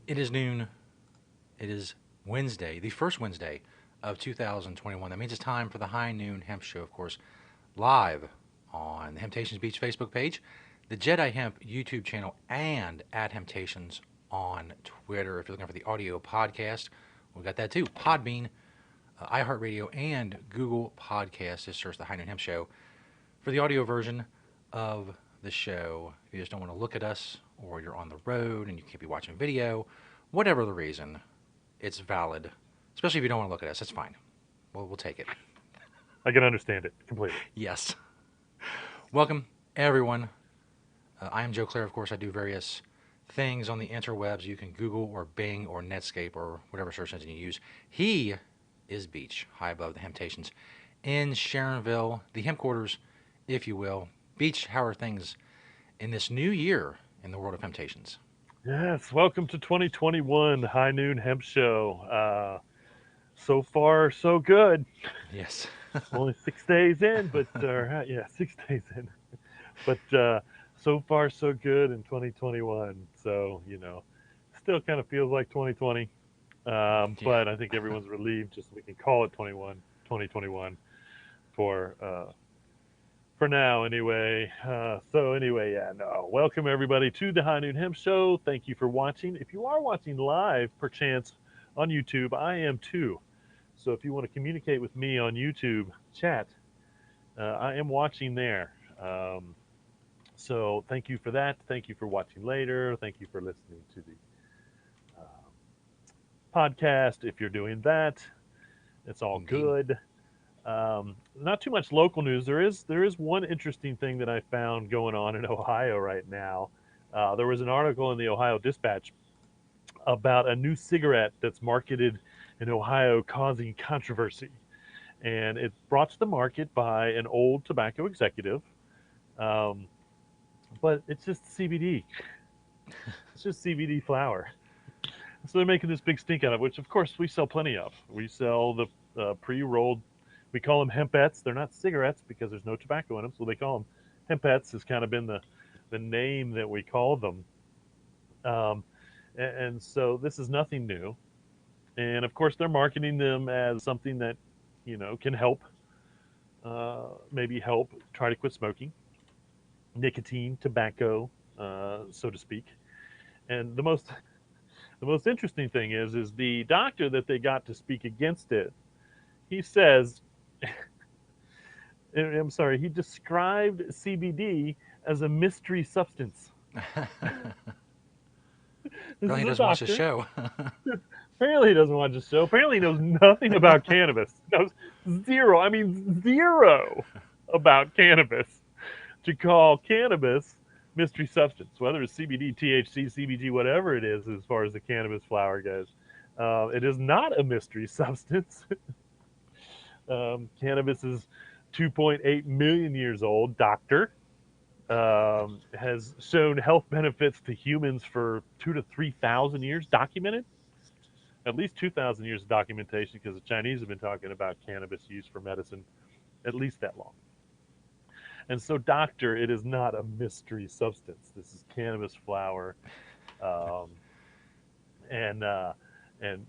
It is noon. It is Wednesday, the first Wednesday of 2021. That means it's time for the High Noon Hemp Show, of course, live on the Hemptations Beach Facebook page, the Jedi Hemp YouTube channel, and at Hemptations on Twitter. If you're looking for the audio podcast, we got that too. Podbean, iHeartRadio, and Google Podcasts. Just search the High Noon Hemp Show for the audio version of the show. If you just don't want to look at us, or you're on the road and you can't be watching video, whatever the reason, it's valid. Especially if you don't want to look at us, it's fine. We'll take it. I can understand it completely. Yes. Welcome, everyone. I am Joe Clare. Of course, I do various things on the interwebs. You can Google or Bing or Netscape or whatever search engine you use. He is Beach, high above the Hemptations in Sharonville, the hemp quarters, if you will. Beach, how are things in this new year in the world of Hemptations? Yes, welcome to 2021 High Noon Hemp Show. So far, so good. Yes. Only 6 days in, but yeah, 6 days in. But so far, so good in 2021. So still kind of feels like 2020. Yeah. But I think everyone's relieved, just so we can call it 2021 for now anyway. So anyway, yeah, no. Welcome everybody to the High Noon Hemp Show. Thank you for watching. If you are watching live, perchance on YouTube, I am too. So if you want to communicate with me on YouTube chat, I am watching there. So thank you for that. Thank you for watching later. Thank you for listening to the podcast. If you're doing that, it's all Indeed. good. Not too much local news. There is one interesting thing that I found going on in Ohio right now. There was an article in the Ohio Dispatch about a new cigarette that's marketed in Ohio causing controversy, and it's brought to the market by an old tobacco executive. Um, but it's just CBD. It's just CBD flower. So they're making this big stink out of it, which of course we sell plenty of. We sell the pre-rolled. We call them hempettes. They're not cigarettes because there's no tobacco in them, so they call them hempettes. Has kind of been the name that we call them. Um, and so this is nothing new. And of course, they're marketing them as something that can help, maybe help try to quit smoking, nicotine, tobacco, so to speak. And the most interesting thing is the doctor that they got to speak against it. He says, I'm sorry, he described CBD as a mystery substance. This Apparently, is he a doesn't watch the doctor. show. Apparently, he doesn't watch the show. Apparently, he knows nothing about cannabis. Knows zero. I mean, zero about cannabis. To call cannabis mystery substance, whether it's CBD, THC, CBG, whatever it is, as far as the cannabis flower goes, it is not a mystery substance. Cannabis is 2.8 million years old. Doctor has shown health benefits to humans for 2 to 3 thousand years documented. At least 2,000 years of documentation because the Chinese have been talking about cannabis use for medicine at least that long. And so, doctor, it is not a mystery substance. This is cannabis flower, um, and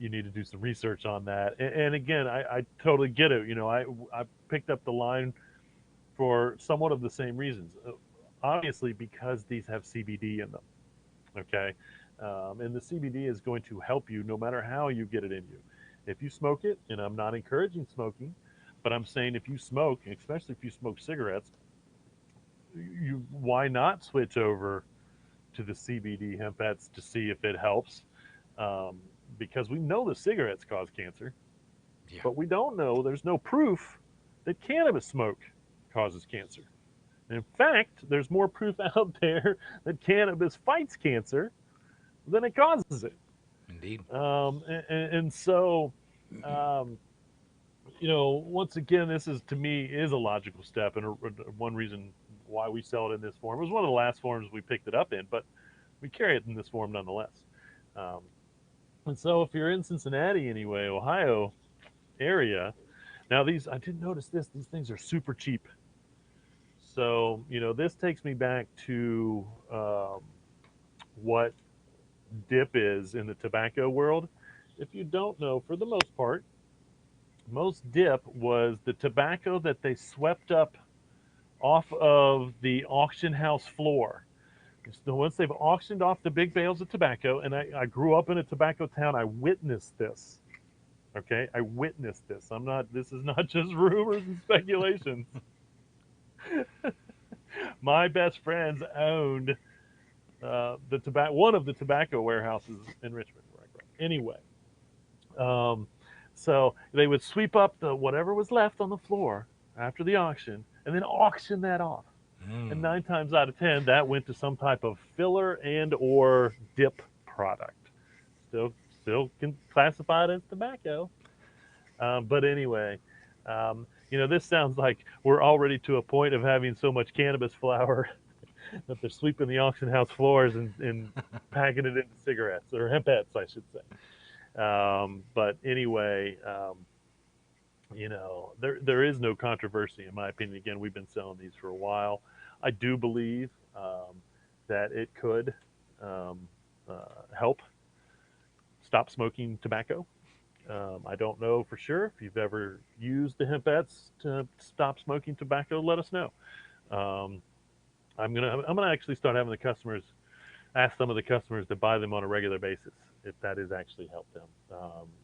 you need to do some research on that. And again, I totally get it. I picked up the line for somewhat of the same reasons. Obviously, because these have CBD in them. Okay, and the CBD is going to help you no matter how you get it in you. If you smoke it, and I'm not encouraging smoking, but I'm saying if you smoke, especially if you smoke cigarettes, you why not switch over to the CBD hempettes to see if it helps? Um, because we know the cigarettes cause cancer, Yeah. but we don't know. There's no proof that cannabis smoke causes cancer. In fact, there's more proof out there that cannabis fights cancer than it causes it. Indeed. And so, um, once again, this is to me is a logical step, and one reason why we sell it in this form. It was one of the last forms we picked it up in, but we carry it in this form nonetheless. Um, and so, if you're in Cincinnati anyway, Ohio area, now these I did notice this. These things are super cheap. So this takes me back to what dip is in the tobacco world. If you don't know, for the most part, most dip was the tobacco that they swept up off of the auction house floor. So once they've auctioned off the big bales of tobacco, and I grew up in a tobacco town, I witnessed this. Okay, I witnessed this. I'm not. This is not just rumors and speculations. My best friends owned the tobacco, one of the tobacco warehouses in Richmond, where I grew up. Anyway, um, so they would sweep up the whatever was left on the floor after the auction, and then auction that off. And Mm. 9 times out of 10, that went to some type of filler and or dip product. Still, still can classified as tobacco. But anyway, this sounds like we're already to a point of having so much cannabis flower that they're sweeping the auction house floors and packing it into cigarettes or hempettes, I should say. But anyway, there is no controversy in my opinion. Again, we've been selling these for a while. I do believe that it could um, help stop smoking tobacco. I don't know for sure if you've ever used the hempettes to stop smoking tobacco. Let us know. Um, I'm gonna actually start having the customers ask some of the customers to buy them on a regular basis if that has actually helped them.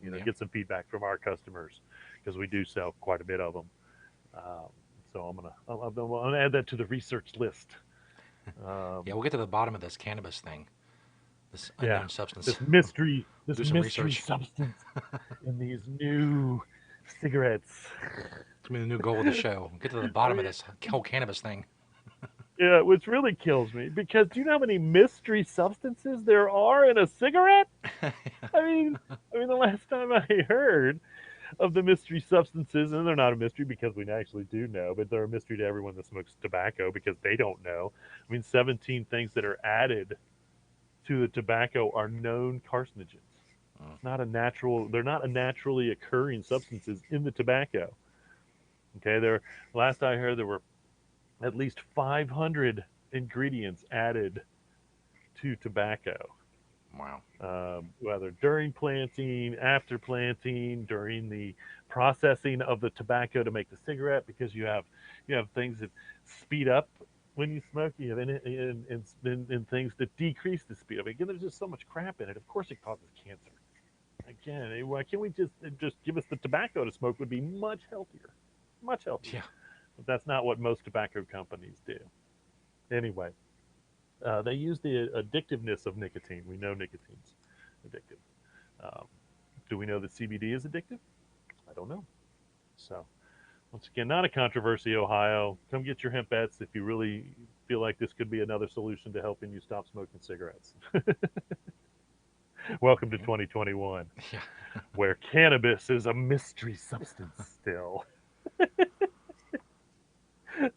Yeah. Get some feedback from our customers because we do sell quite a bit of them. Um, so I'm gonna add that to the research list. Yeah, Um, we'll get to the bottom of this cannabis thing, this yeah, unknown substance. this mystery, We'll this do some mystery research. substance in these new cigarettes. It's gonna be the new goal of the show. Get to the I bottom of mean, this whole cannabis thing. yeah, which really kills me because do you know how many mystery substances there are in a cigarette? I mean, the last time I heard of the mystery substances, and they're not a mystery because we actually do know, but they're a mystery to everyone that smokes tobacco because they don't know. 17 things that are added to the tobacco are known carcinogens. Mm. It's not a natural, they're not a naturally occurring substances in the tobacco. Okay, last I heard there were at least 500 ingredients added to tobacco, Wow. whether during planting, after planting, during the processing of the tobacco to make the cigarette, because you have things that speed up when you smoke. You have and things that decrease the speed of it. Again, there's just so much crap in it. Of course, it causes cancer. Again, why can't we just give us the tobacco to smoke? Would be much healthier, much healthier. Yeah. But that's not what most tobacco companies do. Anyway, they use the addictiveness of nicotine. We know nicotine's addictive. Um, do we know that CBD is addictive? I don't know. So, once again, not a controversy, Ohio. Come get your hemp bets if you really feel like this could be another solution to helping you stop smoking cigarettes. Welcome to Yeah. 2021, Yeah. where cannabis is a mystery substance still.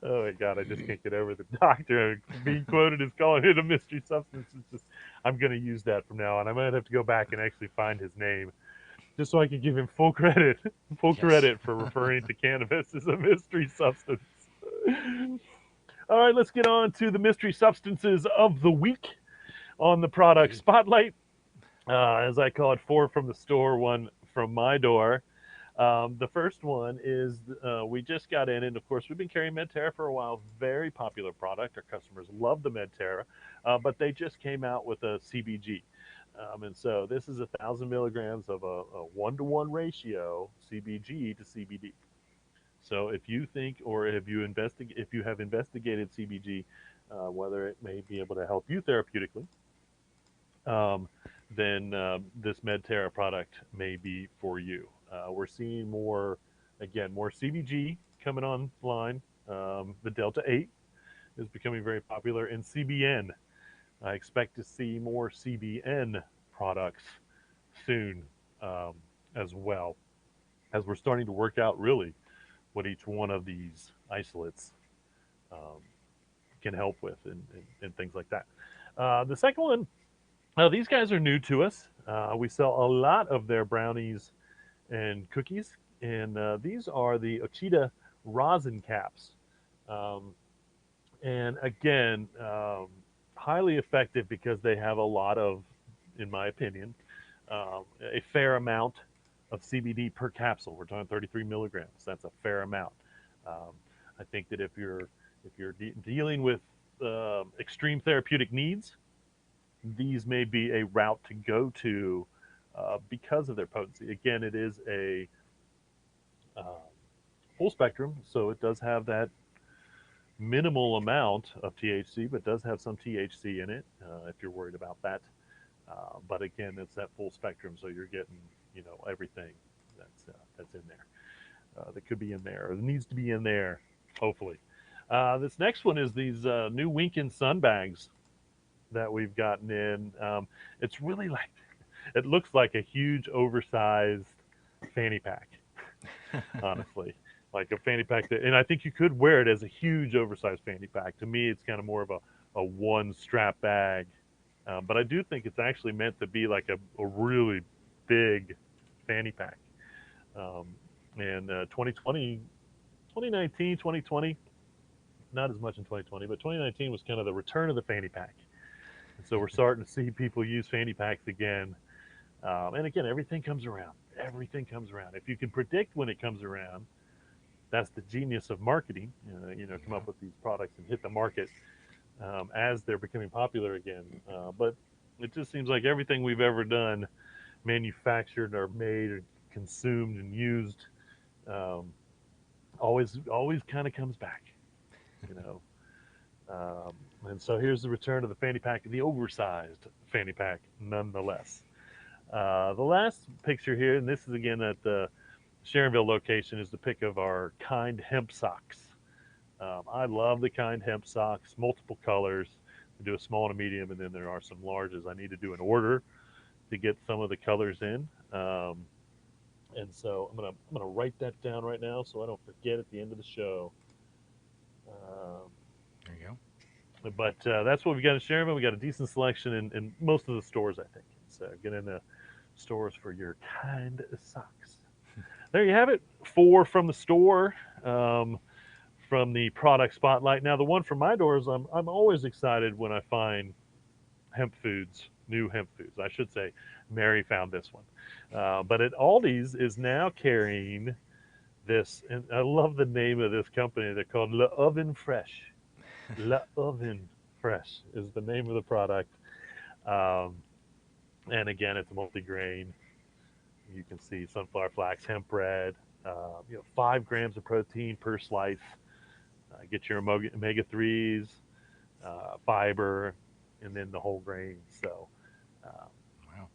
Oh my God, I just can't get over the doctor being quoted as calling it a mystery substance. It's just, I'm going to use that from now on. I might have to go back and actually find his name just so I can give him full credit, full Yes. credit for referring to cannabis as a mystery substance. All right, let's get on to the mystery substances of the week on the product Indeed. spotlight. As I call it, four from the store, one from my door. The first one is we just got in, and of course, we've been carrying Medterra for a while. Very popular product. Our customers love the Medterra, but they just came out with a CBG. And so this is 1,000 milligrams of a one-to-one ratio CBG to CBD. So if you think, or if you have investigated CBG, whether it may be able to help you therapeutically, um, then this Medterra product may be for you. We're seeing more CBG coming online. The Delta 8 is becoming very popular, and CBN. I expect to see more CBN products soon um, as well, as we're starting to work out really what each one of these isolates um, can help with and things like that. The second one, these guys are new to us. We sell a lot of their brownies and cookies, and these are the Ochita rosin caps. Um, and again, highly effective because they have a lot of in my opinion, a fair amount of CBD per capsule. We're talking 33 milligrams. That's a fair amount. Um, I think that if you're dealing with extreme therapeutic needs, these may be a route to go to because of their potency. Again, it is a uh, full spectrum, so it does have that minimal amount of THC, but does have some THC in it if you're worried about that. But again, it's that full spectrum, so you're getting everything that's in there that could be in there or needs to be in there. Hopefully, this next one is these new Winkin Sun bags that we've gotten in. It's really like it looks like a huge oversized fanny pack, honestly. Like a fanny pack that, and I think you could wear it as a huge oversized fanny pack. To me, it's kind of more of a one strap bag. But I do think it's actually meant to be like a really big fanny pack. Um, and 2020, 2019, 2020, not as much in 2020, but 2019 was kind of the return of the fanny pack. And so we're starting to see people use fanny packs again. And again, everything comes around. Everything comes around. If you can predict when it comes around, that's the genius of marketing. Come Yeah. up with these products and hit the market as they're becoming popular again. But it just seems like everything we've ever done, manufactured or made or consumed and used, um, always kind of comes back. You know. And so here's the return of the fanny pack, the oversized fanny pack, nonetheless. The last picture here, and this is again at the Sharonville location, is the pic of our Kind hemp socks. I love the Kind hemp socks, multiple colors. We do a small and a medium, and then there are some larges. I need to do an order to get some of the colors in, and so I'm gonna write that down right now so I don't forget at the end of the show. Um, There you go. but that's what we got in Sharonville. We got a decent selection in most of the stores, I think. So get in the stores for your Kind socks. There you have it. Four from the store. From the product spotlight. Now, the one from my doors, I'm always excited when I find hemp foods, new hemp foods. I should say, Mary found this one, but at Aldi's is now carrying this, and I love the name of this company. They're called Le Oven Fresh. Le Oven Fresh is the name of the product, um, and again, it's multi-grain. You can see sunflower flax, hemp bread. 5 grams of protein per slice. Get your omega threes, fiber, and then the whole grain. So uh, Wow.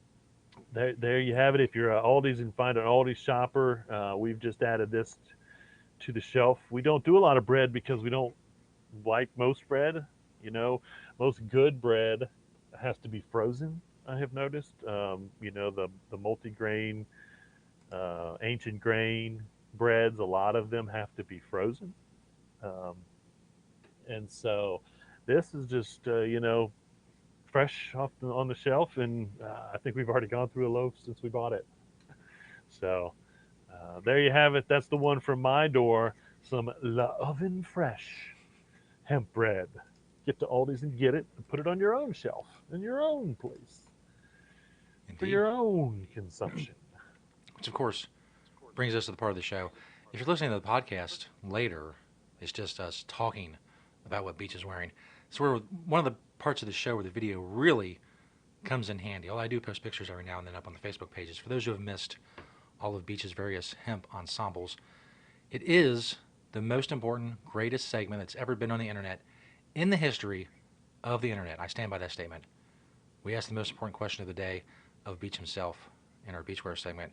there you have it. If you're a Aldi's and find an Aldi's shopper, we've just added this to the shelf. We don't do a lot of bread because we don't like most bread. You know, most good bread has to be frozen. I have noticed. The multi-grain, ancient grain breads. A lot of them have to be frozen. Um, and so this is just fresh on the shelf, and I think we've already gone through a loaf since we bought it. So there you have it. That's the one from my door. Some La Oven Fresh hemp bread. Get to Aldi's and get it, and put it on your own shelf in your own place for Indeed. your own consumption. Which, of course, brings us to the part of the show. If you're listening to the podcast later, it's just us talking about what Beach is wearing. So we're one of the parts of the show where the video really comes in handy. All I do post pictures every now and then up on the Facebook pages. For those who have missed all of Beach's various hemp ensembles, it is the most important, greatest segment that's ever been on the internet in the history of the internet. I stand by that statement. We ask the most important question of the day of Beach himself in our Beachwear segment,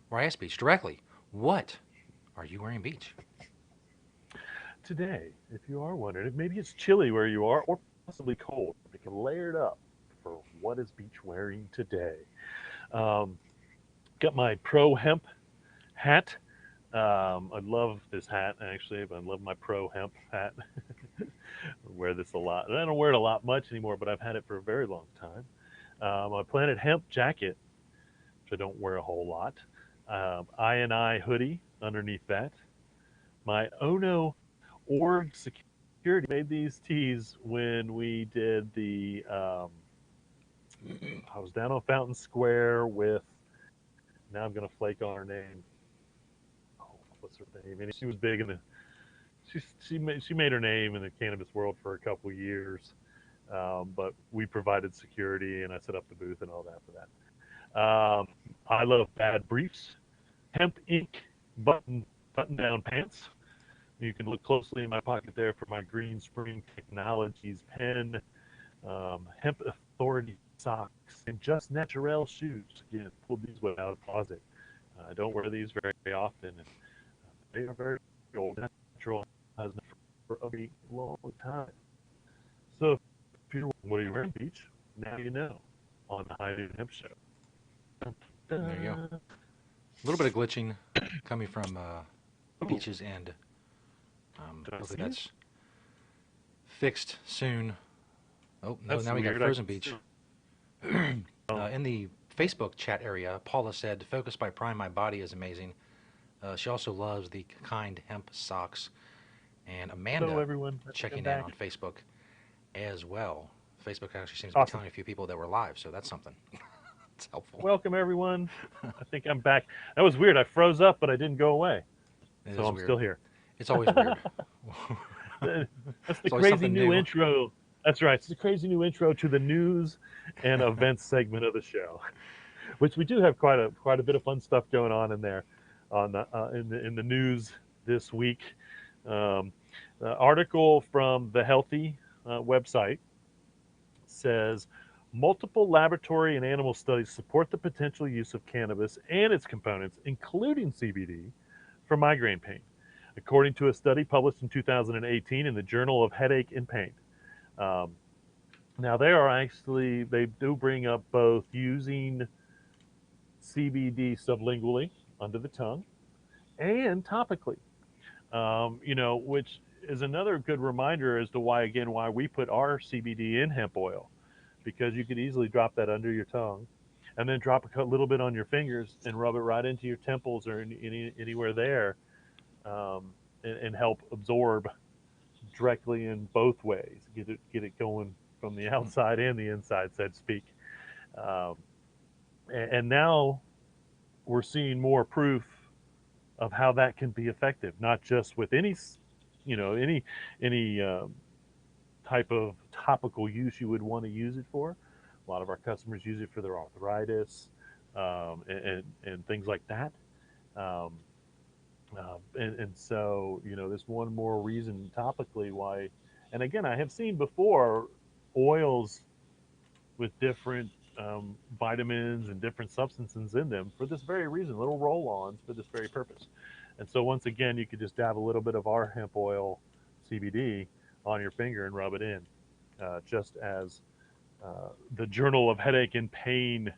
where I ask Beach directly, what are you wearing, Beach? Today, if you are wondering, maybe it's chilly where you are, or possibly cold, we can layer it up for what is Beach wearing today. Um, got my Pro Hemp hat. I love this hat actually. I love my Pro Hemp hat. I wear this a lot. And I don't wear it a lot much anymore, but I've had it for a very long time. My Planet Hemp jacket, which I don't wear a whole lot. I hoodie underneath that. My Ono Org Security made these tees when we did the I was down on Fountain Square with, now I'm going to flake on her name. Oh, what's her name? And she was big in the, she made her name in the cannabis world for a couple years. But we provided security and I set up the booth and all that for that. I love Bad Briefs, Hemp Ink button down pants. You can look closely in my pocket there for my Green Spring Technologies pen, Hemp Authority socks, and Just Naturel shoes. Again, pulled these one out of the closet. I don't wear these very often, and they are very old. Natural has been for a very long time. So if you're what are you wearing, Beach? Now you know on the High Noon Hemp Show. Dun, There you go. dun, dun. A little bit of glitching coming from Ooh, Beach's end. did I Hopefully see you? that's fixed soon. Oh, no, That's now we got weird. I Frozen can Beach. still. Oh, In the Facebook chat area, Paula said, "Focus by Prime My Body is amazing." She also loves the kind hemp socks. And hello, Amanda everyone. I think I'm checking in on back. Facebook as well. Facebook actually seems to be Awesome. telling a few people that we're live, so that's something. It's helpful. Welcome, everyone. I think I'm back. That was weird. I froze up, but I didn't go away. It So is I'm weird. still here. It's always weird. That's the It's always crazy something new new. intro. That's right. It's the crazy new intro to the news and events segment of the show, which we do have quite a bit of fun stuff going on in there, on in the news this week. Um, the article from the Healthy website says multiple laboratory and animal studies support the potential use of cannabis and its components, including CBD, for migraine pain, according to a study published in 2018 in the Journal of Headache and Pain. Um, Now, they do bring up both using CBD sublingually under the tongue and topically, which is another good reminder as to why we put our CBD in hemp oil, because you could easily drop that under your tongue and then drop a little bit on your fingers and rub it right into your temples or anywhere there, um, and help absorb directly in both ways. Get it going from the outside and the inside, so to speak. Um, and now we're seeing more proof of how that can be effective, not just with any type of topical use you would want to use it for. A lot of our customers use it for their arthritis, and things like that. Um, and so, there's one more reason topically why. And again, I have seen before oils with different vitamins and different substances in them for this very reason, little roll-ons for this very purpose. And so once again, you could just dab a little bit of our hemp oil CBD on your finger and rub it in, just as the Journal of Headache and Pain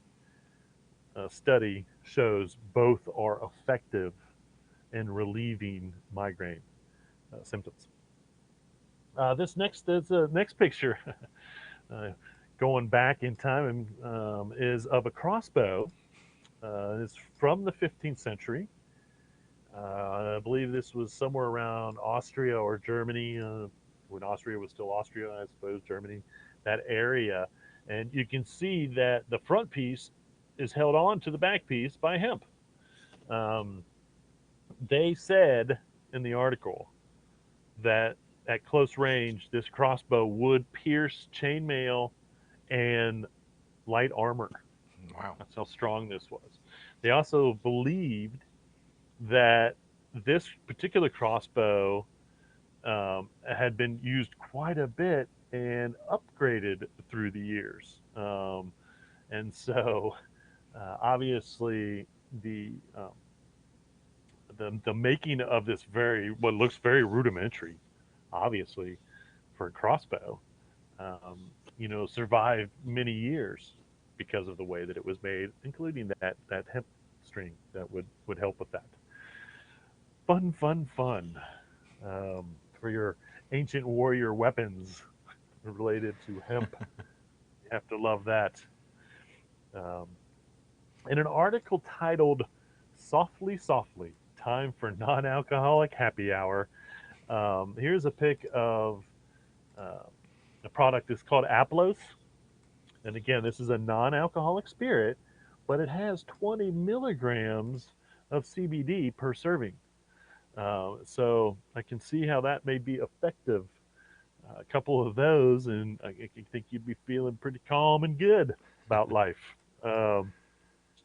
study shows both are effective in relieving migraine symptoms. This next picture, uh, going back in time, is of a crossbow. It's from the 15th century. I believe this was somewhere around Austria or Germany, when Austria was still Austria, I suppose, Germany, that area. And you can see that the front piece is held on to the back piece by hemp. Um, they said in the article that at close range, this crossbow would pierce chainmail and light armor. Wow. That's how strong this was. They also believed that this particular crossbow had been used quite a bit and upgraded through the years. And so, obviously, the, um, the making of this what looks very rudimentary, obviously, for a crossbow, um, survived many years because of the way that it was made, including that hemp string that would help with that. Fun, fun, fun, for your ancient warrior weapons related to hemp. You have to love that. Um, in an article titled "Softly, Softly: Time for Non-Alcoholic Happy Hour," here's a pic of uh, a product that's called Aplos. And again, this is a non-alcoholic spirit, but it has 20 milligrams of CBD per serving. So I can see how that may be effective. A couple of those, and I think you'd be feeling pretty calm and good about life. Um,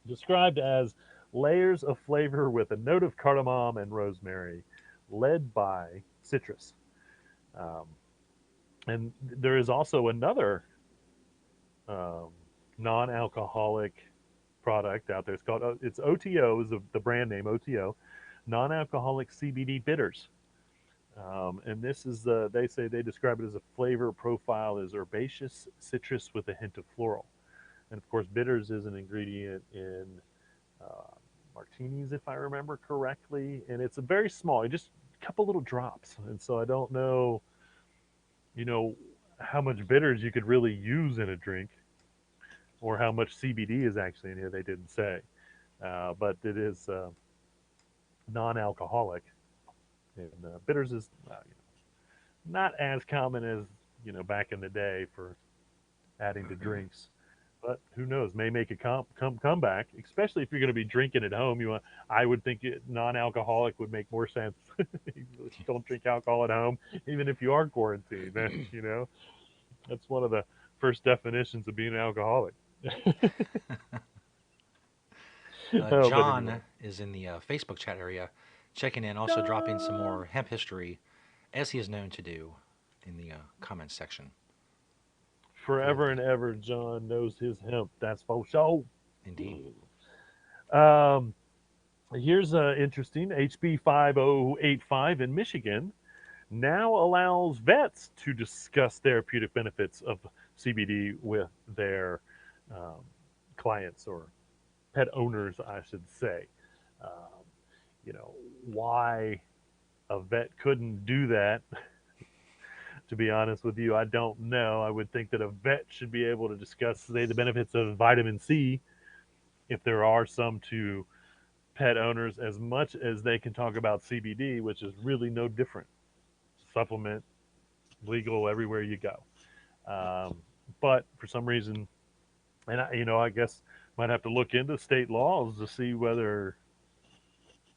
Described as layers of flavor with a note of cardamom and rosemary, led by citrus. Um, and there is also another um, non-alcoholic product out there. It's called it's OTO is the brand name OTO, non-alcoholic CBD bitters. And this is they say they describe it as a flavor profile as herbaceous citrus with a hint of floral. And of course, bitters is an ingredient in uh, martinis, if I remember correctly. And it's a very small, just a couple little drops. And so I don't know, you know, how much bitters you could really use in a drink or how much CBD is actually in here. They didn't say. But it is non-alcoholic. And bitters is not as common as back in the day for adding to drinks. But who knows? May make a comeback, especially if you're going to be drinking at home. I would think non-alcoholic would make more sense. Don't drink alcohol at home, even if you are quarantined. That's one of the first definitions of being an alcoholic. Oh, but anyway, John is in the Facebook chat area, checking in, also dropping some John. more hemp history, as he is known to do in the comments section. Very Forever good. and ever, John knows his hemp. That's for sure. Indeed. Um, Here's interesting. HB 5085 in Michigan now allows vets to discuss therapeutic benefits of CBD with their um, clients or pet owners, I should say. Um, why a vet couldn't do that, to be honest with you, I don't know. I would think that a vet should be able to discuss, say, the benefits of vitamin C, if there are some, to pet owners as much as they can talk about CBD, which is really no different. Supplement legal everywhere you go. Um, but for some reason, and I guess might have to look into state laws to see whether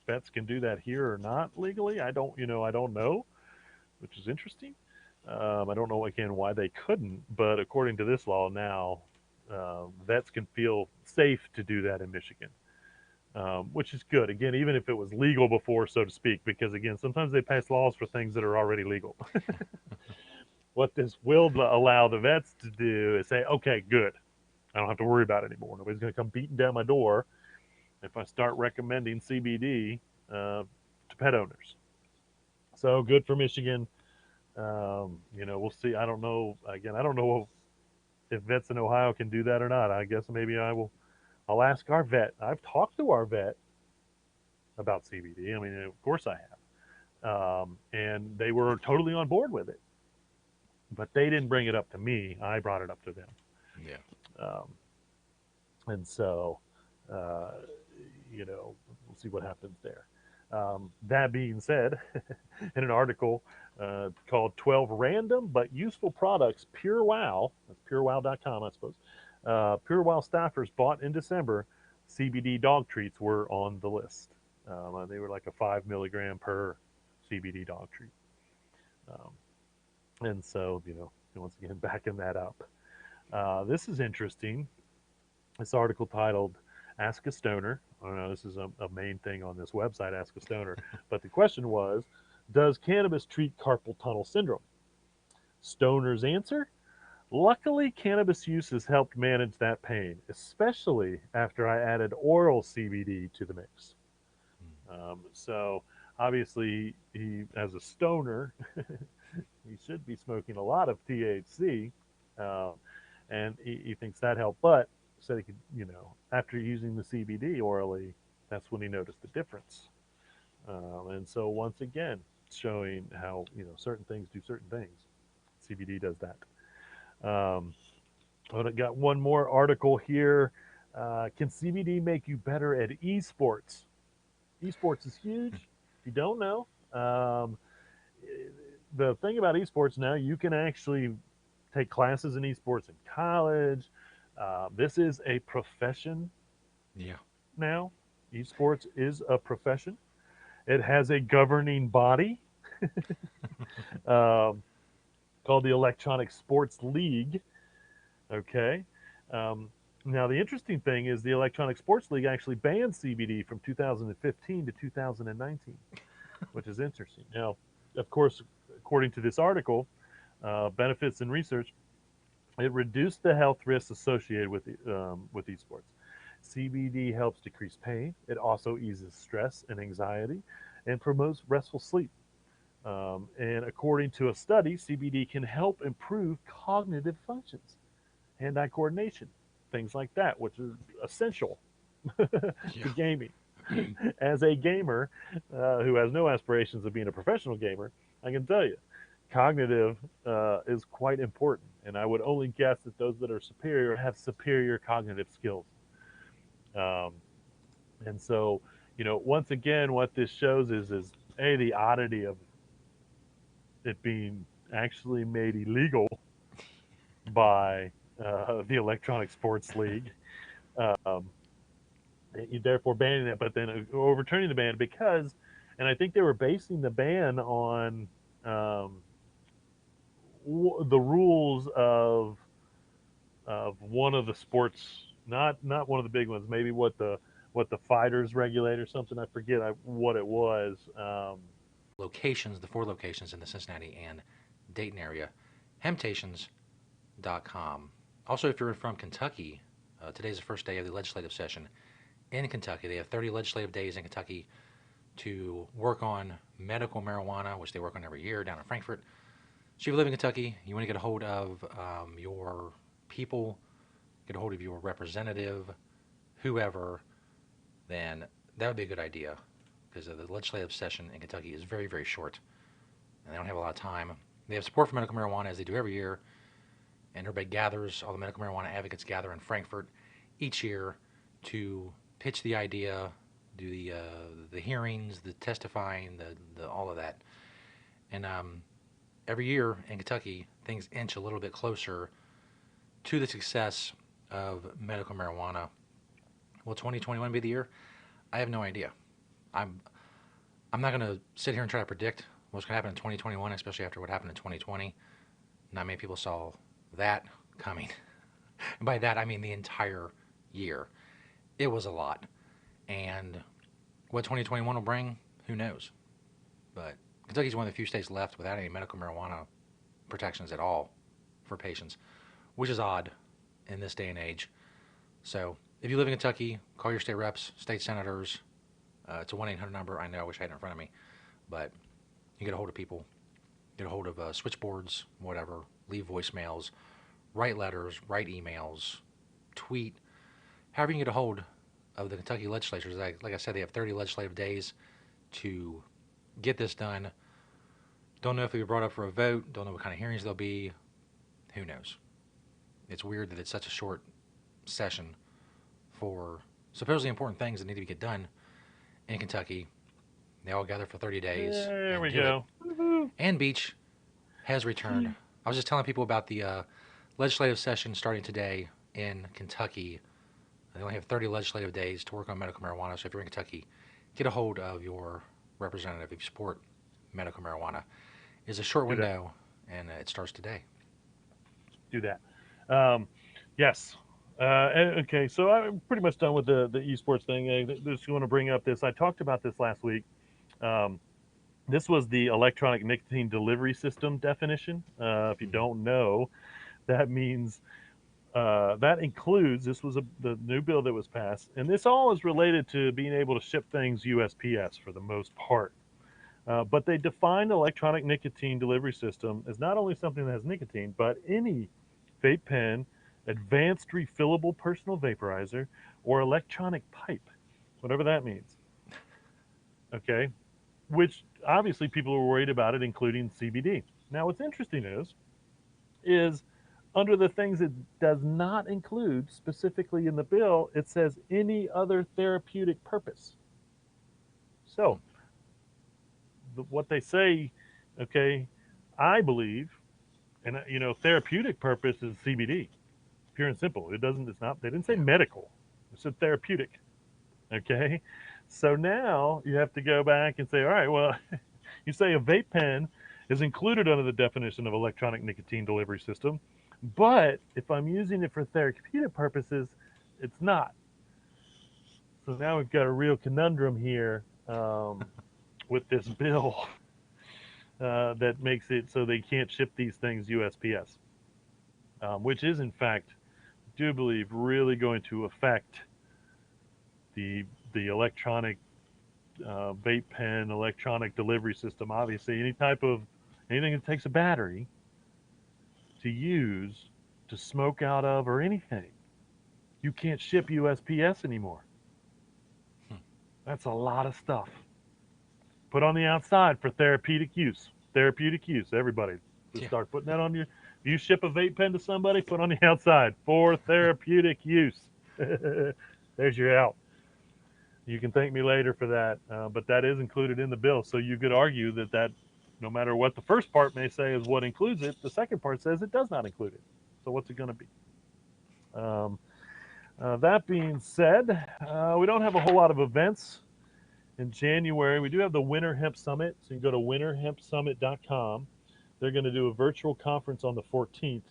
vets can do that here or not legally. I don't know, which is interesting. I don't know again why they couldn't, but according to this law now, vets can feel safe to do that in Michigan. Which is good. Again, even if it was legal before, so to speak, because again, sometimes they pass laws for things that are already legal. What this will allow the vets to do is say, okay, good. I don't have to worry about it anymore. Nobody's going to come beating down my door if I start recommending CBD to pet owners. So good for Michigan. We'll see. I don't know. Again, I don't know if vets in Ohio can do that or not. I guess maybe I will. I'll ask our vet. I've talked to our vet about CBD. I mean, of course I have. And they were totally on board with it. But they didn't bring it up to me. I brought it up to them. Yeah. Um, and so, uh, we'll see what happens there. That being said, in an article called 12 Random But Useful Products Pure Wow, that's purewow.com, I suppose, Pure Wow staffers bought in December, CBD dog treats were on the list. They were like a 5 milligram per CBD dog treat. Um, and so, once again, backing that up. This is interesting. This article titled Ask a Stoner. I don't know, this is a main thing on this website, Ask a Stoner. But the question was, does cannabis treat carpal tunnel syndrome? Stoner's answer, luckily, cannabis use has helped manage that pain, especially after I added oral CBD to the mix. So obviously, he, as a stoner, he should be smoking a lot of THC, uh, and he thinks that helped. But said he could, after using the CBD orally, that's when he noticed the difference. And so once again, showing how certain things do certain things. CBD does that. Um, I got one more article here. Can CBD make you better at esports? Esports is huge. If you don't know, the thing about esports now, you can actually take classes in esports in college. This is a profession Yeah. now. Esports is a profession. It has a governing body um, called the Electronic Sports League. Okay. Um, Now, the interesting thing is the Electronic Sports League actually banned CBD from 2015 to 2019, which is interesting. Now, of course, according to this article, benefits and research, it reduced the health risks associated with esports. CBD helps decrease pain. It also eases stress and anxiety, and promotes restful sleep. And according to a study, CBD can help improve cognitive functions, hand-eye coordination, things like that, which is essential Yeah. to gaming. As a gamer who has no aspirations of being a professional gamer, I can tell you, cognitive is quite important. And I would only guess that those that are superior have superior cognitive skills. Um, and so, once again, what this shows is a the oddity of it being actually made illegal by the Electronic Sports League. Um, Therefore banning it, but then overturning the ban because, and I think they were basing the ban on um, the rules of one of the sports, not one of the big ones, maybe what the fighters regulate or something. I forget what it was. Locations, the four locations in the Cincinnati and Dayton area, hemptations.com. Also, if you're from Kentucky, today's the first day of the legislative session in Kentucky. They have 30 legislative days in Kentucky to work on medical marijuana, which they work on every year down in Frankfort. So if you live in Kentucky, you want to get a hold of your people, get a hold of your representative, whoever, then that would be a good idea because the legislative session in Kentucky is very, very short and they don't have a lot of time. They have support for medical marijuana as they do every year, and everybody gathers, all the medical marijuana advocates gather in Frankfort each year to pitch the idea, do the hearings, the testifying, the all of that. And every year in Kentucky, things inch a little bit closer to the success of medical marijuana. Will 2021 be the year? I have no idea. I'm I'm not going to sit here and try to predict what's going to happen in 2021, especially after what happened in 2020. Not many people saw that coming. And by that, I mean the entire year. It was a lot. And what 2021 will bring, who knows? But Kentucky's one of the few states left without any medical marijuana protections at all for patients, which is odd in this day and age. So if you live in Kentucky, call your state reps, state senators. It's a 1-800 number. I know, I wish I had it in front of me. But you get a hold of people, get a hold of switchboards, whatever, leave voicemails, write letters, write emails, tweet, however you can get a hold of the Kentucky legislatures. Like I said, they have 30 legislative days to get this done. Don't know if it'll be brought up for a vote. Don't know what kind of hearings there'll be. Who knows? It's weird that it's such a short session for supposedly important things that need to get done in Kentucky. They all gather for 30 days There and we do it. go. Woo-hoo. And Beach has returned. I was just telling people about the legislative session starting today in Kentucky. They only have 30 legislative days to work on medical marijuana. So if you're in Kentucky, get a hold of your representative if you support medical marijuana. It's a short Do that. window, and it starts today. Do that. Um, yes. Okay, so I'm pretty much done with the esports thing. I just want to bring up this. I talked about this last week. Um, this was the electronic nicotine delivery system definition. If you Mm-hmm. don't know, that means that includes this was the new bill that was passed, and this all is related to being able to ship things USPS for the most part. But they defined electronic nicotine delivery system as not only something that has nicotine, but any vape pen, advanced refillable personal vaporizer, or electronic pipe, whatever that means. Okay, which obviously people are worried about it, including CBD. Now, what's interesting is under the things it does not include specifically in the bill, it says any other therapeutic purpose. So, what they say, okay, I believe, and therapeutic purpose is CBD. Pure and simple. It doesn't. It's not. They didn't say Yeah. medical. It said therapeutic. Okay. So now you have to go back and say, all right, well, you say a vape pen is included under the definition of electronic nicotine delivery system, but if I'm using it for therapeutic purposes, it's not. So now we've got a real conundrum here with this bill that makes it so they can't ship these things USPS, which is in fact, I do believe, really going to affect the the electronic vape pen, electronic delivery system. Obviously, any type of anything that takes a battery to use to smoke out of or anything, you can't ship USPS anymore. Hmm. That's a lot of stuff. Put on the outside for therapeutic use. Therapeutic use. Everybody, just Yeah. start putting that on your. If you ship a vape pen to somebody, put on the outside for therapeutic use. There's your out. You can thank me later for that, but that is included in the bill. So you could argue that no matter what the first part may say is what includes it, the second part says it does not include it. So what's it going to be? Um, that being said, we don't have a whole lot of events in January. We do have the Winter Hemp Summit, so you can go to winterhempsummit.com. They're going to do a virtual conference on the 14th,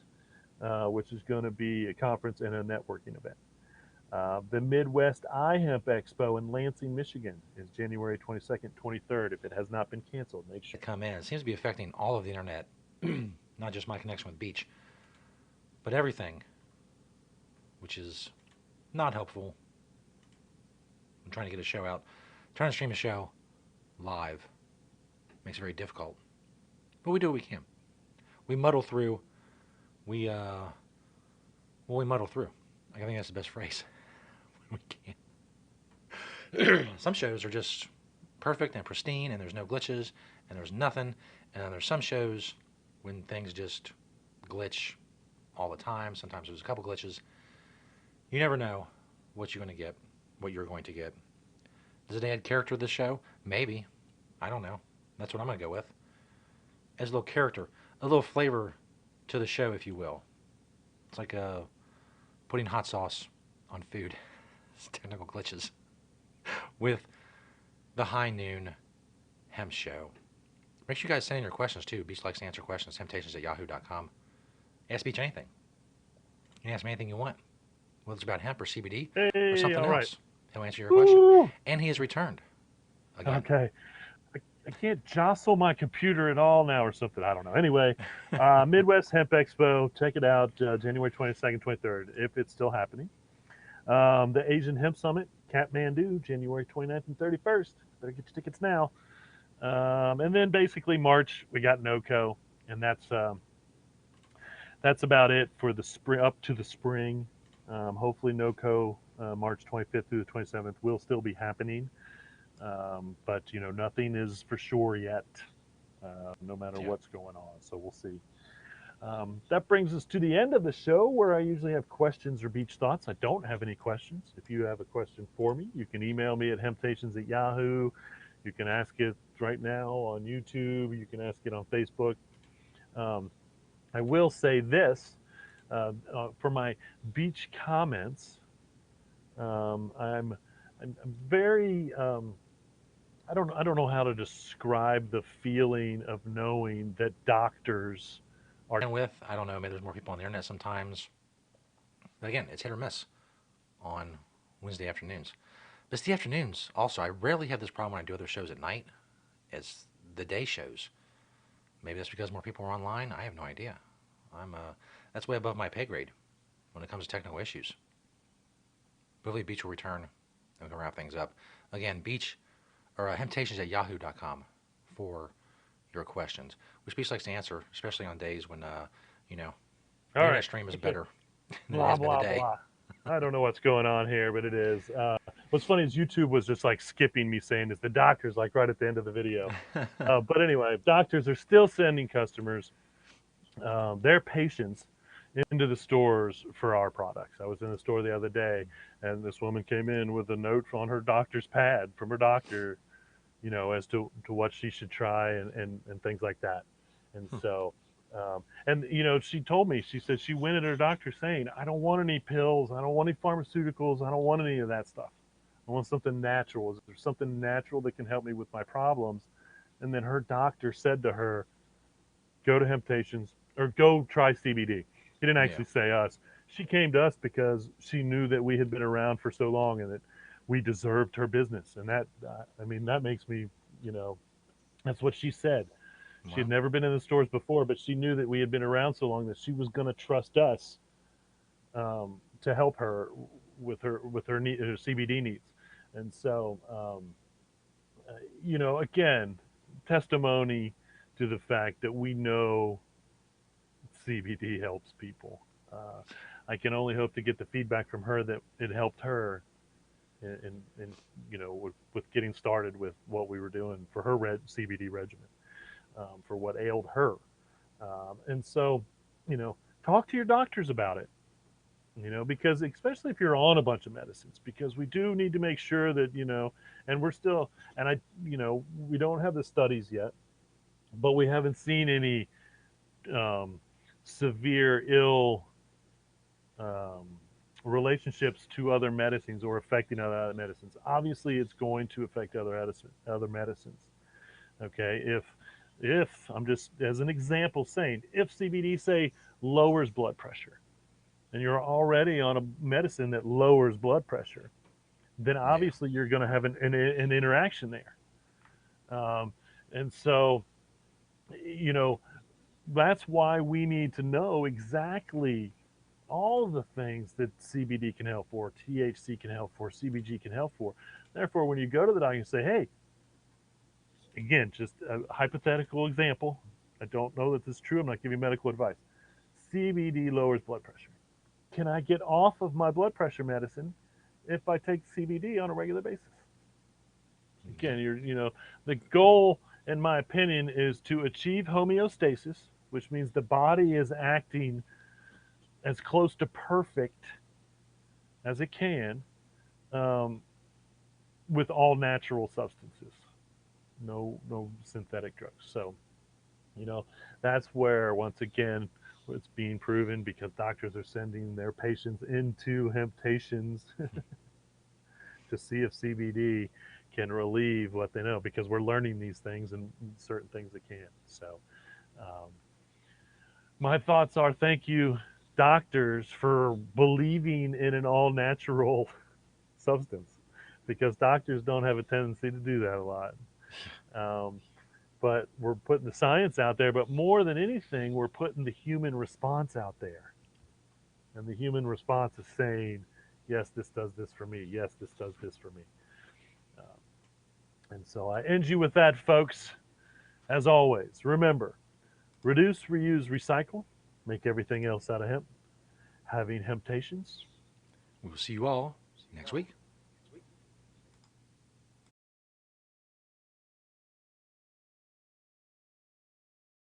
which is going to be a conference and a networking event. The Midwest iHemp Expo in Lansing, Michigan is January 22nd, 23rd. If it has not been canceled, make sure. To come in. It seems to be affecting all of the internet, not just my connection with Beach, but everything, which is not helpful. I'm trying to get a show out. Trying to stream a show live makes it very difficult, but we do what we can. We muddle through. We well, we muddle through. I think that's the best phrase. We can. Some shows are just perfect and pristine, and there's no glitches, and there's nothing. And then there's some shows when things just glitch all the time. Sometimes there's a couple glitches. You never know what you're going to get, what you're going to get. Does it add character to the show? Maybe. I don't know. That's what I'm going to go with. As a little character, a little flavor to the show, if you will. It's like putting hot sauce on food. It's technical glitches with the High Noon Hemp Show. Make sure you guys send in your questions too. Beach likes to answer questions. Temptations@yahoo.com. Ask Beach anything. You can ask me anything you want, whether it's about hemp or CBD or Hey, something all right. else. He'll answer your question. Woo! And he has returned again. Okay. I can't jostle my computer at all now or something. I don't know. Anyway, Midwest Hemp Expo. Check it out, January 22nd, 23rd, if it's still happening. The Asian Hemp Summit, Kathmandu, January 29th and 31st. Better get your tickets now. And then basically March, we got NOCO, and that's about it for the spring up to the spring. Hopefully NOCO March 25th through the 27th will still be happening, but nothing is for sure yet, no matter Yeah. what's going on. So we'll see. That brings us to the end of the show where I usually have questions or beach thoughts. I don't have any questions. If you have a question for me, you can email me at hemptations@yahoo. You can ask it right now on YouTube. You can ask it on Facebook. Um, I will say this for my beach comments. I'm very I don't know how to describe the feeling of knowing that doctors are. And with, I don't know, maybe there's more people on the internet sometimes. But again, it's hit or miss on Wednesday afternoons. But it's the afternoons also. I rarely have this problem when I do other shows at night. It's the day shows. Maybe that's because more people are online. I have no idea. I'm that's way above my pay grade when it comes to technical issues. Hopefully Beach will return and we can wrap things up. Again, Beach or hemptations@yahoo.com for your questions, which Beach likes to answer, especially on days when All internet right. stream is Okay. better than it Blah has been blah today. blah. I don't know what's going on here, but it is. What's funny is YouTube was just like skipping me saying is the doctors like right at the end of the video. But anyway, doctors are still sending customers their patients into the stores for our products. I was in the store the other day, and this woman came in with a note on her doctor's pad from her doctor, as to what she should try and things like that. And Hmm. so And you know, she told me, she said she went at her doctor saying, "I don't want any pills. I don't want any pharmaceuticals. I don't want any of that stuff. I want something natural. Is there something natural that can help me with my problems?" And then her doctor said to her, "Go to Temptations or go try CBD." He didn't Yeah. actually say us. She came to us because she knew that we had been around for so long and that we deserved her business. And that, I mean, that makes me, you know, that's what she said. She had Well, never been in the stores before, but she knew that we had been around so long that she was going to trust us to help her with her CBD needs. And so, you know, again, testimony to the fact that we know CBD helps people. Uh, I can only hope to get the feedback from her that it helped her in you know with getting started with what we were doing for her CBD regimen for what ailed her. And so, you know, talk to your doctors about it. You know, because especially if you're on a bunch of medicines, because we do need to make sure that you know, and we're still, and I, you know, we don't have the studies yet, but we haven't seen any um, severe ill um, relationships to other medicines or affecting other medicines. Obviously, it's going to affect other medicines. Okay, if I'm just as an example saying if CBD say lowers blood pressure and you're already on a medicine that lowers blood pressure, then yeah. obviously you're going to have an interaction there. Um, and so, you know, that's why we need to know exactly all the things that CBD can help for, THC can help for, CBG can help for. Therefore, when you go to the doctor and say, hey, again, just a hypothetical example, I don't know that this is true, I'm not giving medical advice. CBD lowers blood pressure. Can I get off of my blood pressure medicine if I take CBD on a regular basis? Yeah. Again, you know, the goal, in my opinion, is to achieve homeostasis, which means the body is acting as close to perfect as it can um, with all natural substances, no synthetic drugs. So you know that's where once again it's being proven because doctors are sending their patients into Hemptations to see if CBD can relieve what they know because we're learning these things and certain things it can. So um, my thoughts are thank you doctors for believing in an all natural substance because doctors don't have a tendency to do that a lot. Um, but we're putting the science out there, but more than anything, we're putting the human response out there. And the human response is saying, yes, this does this for me. Yes, this does this for me. Uh, and so I end you with that, folks. As always, remember reduce, reuse, recycle, make everything else out of hemp. Having Hemptations. We will see you all next week.